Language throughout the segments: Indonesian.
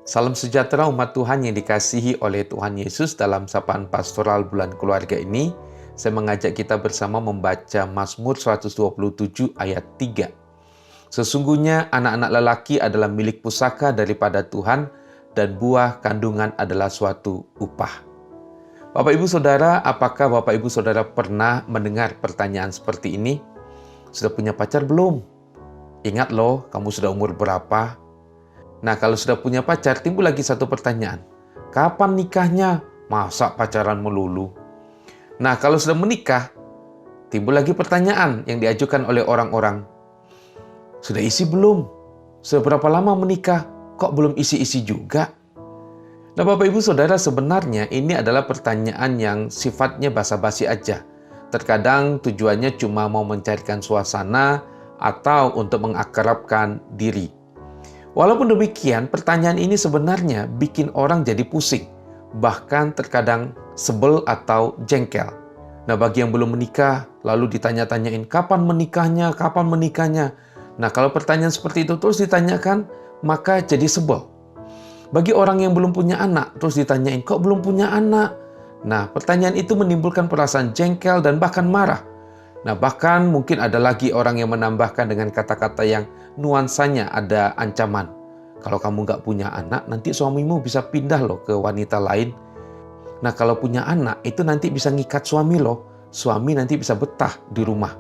Salam sejahtera umat Tuhan yang dikasihi oleh Tuhan Yesus. Dalam sapaan pastoral bulan keluarga ini, saya mengajak kita bersama membaca Mazmur 127 ayat 3. Sesungguhnya anak-anak lelaki adalah milik pusaka daripada Tuhan, dan buah kandungan adalah suatu upah. Bapak Ibu Saudara, apakah Bapak Ibu Saudara pernah mendengar pertanyaan seperti ini? Sudah punya pacar belum? Ingat loh, kamu sudah umur berapa? Nah, kalau sudah punya pacar, timbul lagi satu pertanyaan. Kapan nikahnya? Masa pacaran melulu? Nah, kalau sudah menikah, timbul lagi pertanyaan yang diajukan oleh orang-orang. Sudah isi belum? Sudah berapa lama menikah? Kok belum isi-isi juga? Nah, Bapak Ibu Saudara, sebenarnya ini adalah pertanyaan yang sifatnya basa-basi aja. Terkadang tujuannya cuma mau mencarikan suasana atau untuk mengakrabkan diri. Walaupun demikian, pertanyaan ini sebenarnya bikin orang jadi pusing, bahkan terkadang sebel atau jengkel. Nah, bagi yang belum menikah, lalu ditanya-tanyain, kapan menikahnya, kapan menikahnya? Nah, kalau pertanyaan seperti itu terus ditanyakan, maka jadi sebel. Bagi orang yang belum punya anak, terus ditanyain, kok belum punya anak? Nah, pertanyaan itu menimbulkan perasaan jengkel dan bahkan marah. Nah, bahkan mungkin ada lagi orang yang menambahkan dengan kata-kata yang nuansanya ada ancaman. Kalau kamu nggak punya anak, nanti suamimu bisa pindah loh ke wanita lain. Nah, kalau punya anak, itu nanti bisa ngikat suami loh. Suami nanti bisa betah di rumah.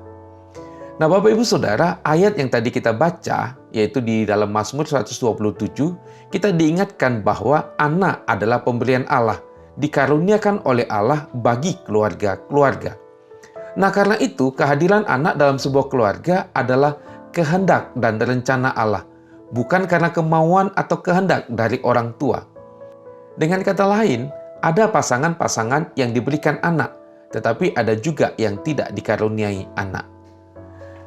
Nah, Bapak Ibu Saudara, ayat yang tadi kita baca, yaitu di dalam Mazmur 127, kita diingatkan bahwa anak adalah pemberian Allah, dikaruniakan oleh Allah bagi keluarga-keluarga. Nah, karena itu kehadiran anak dalam sebuah keluarga adalah kehendak dan rencana Allah, bukan karena kemauan atau kehendak dari orang tua. Dengan kata lain, ada pasangan-pasangan yang diberikan anak, tetapi ada juga yang tidak dikaruniai anak.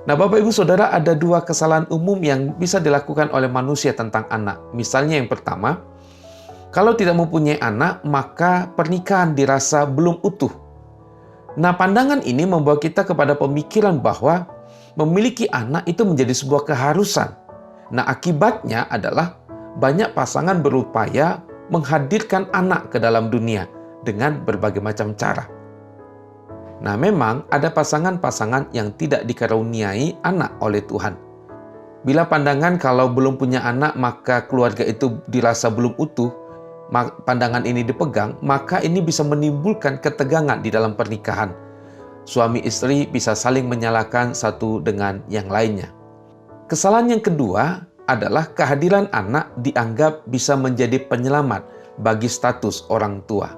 Nah, Bapak Ibu Saudara, ada dua kesalahan umum yang bisa dilakukan oleh manusia tentang anak. Misalnya yang pertama, kalau tidak mempunyai anak, maka pernikahan dirasa belum utuh. Nah, pandangan ini membawa kita kepada pemikiran bahwa memiliki anak itu menjadi sebuah keharusan. Nah, akibatnya adalah banyak pasangan berupaya menghadirkan anak ke dalam dunia dengan berbagai macam cara. Nah, memang ada pasangan-pasangan yang tidak dikaruniai anak oleh Tuhan. Bila pandangan kalau belum punya anak maka keluarga itu dirasa belum utuh, pandangan ini dipegang, maka ini bisa menimbulkan ketegangan di dalam pernikahan. Suami istri bisa saling menyalahkan satu dengan yang lainnya. Kesalahan yang kedua adalah kehadiran anak dianggap bisa menjadi penyelamat bagi status orang tua.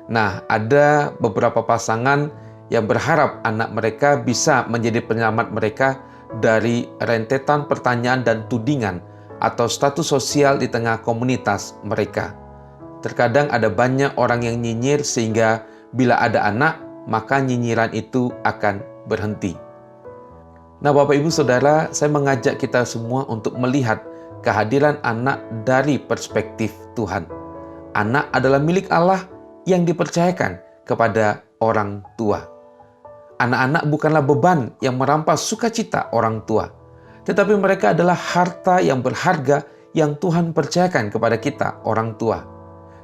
Nah, ada beberapa pasangan yang berharap anak mereka bisa menjadi penyelamat mereka dari rentetan pertanyaan dan tudingan atau status sosial di tengah komunitas mereka. Terkadang ada banyak orang yang nyinyir sehingga bila ada anak, maka nyinyiran itu akan berhenti. Nah, Bapak Ibu Saudara, saya mengajak kita semua untuk melihat kehadiran anak dari perspektif Tuhan. Anak adalah milik Allah yang dipercayakan kepada orang tua. Anak-anak bukanlah beban yang merampas sukacita orang tua, tetapi mereka adalah harta yang berharga yang Tuhan percayakan kepada kita, orang tua.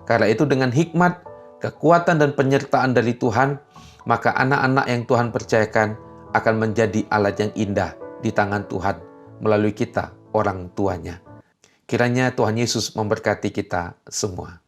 Karena itu dengan hikmat, kekuatan dan penyertaan dari Tuhan, maka anak-anak yang Tuhan percayakan akan menjadi alat yang indah di tangan Tuhan melalui kita, orang tuanya. Kiranya Tuhan Yesus memberkati kita semua.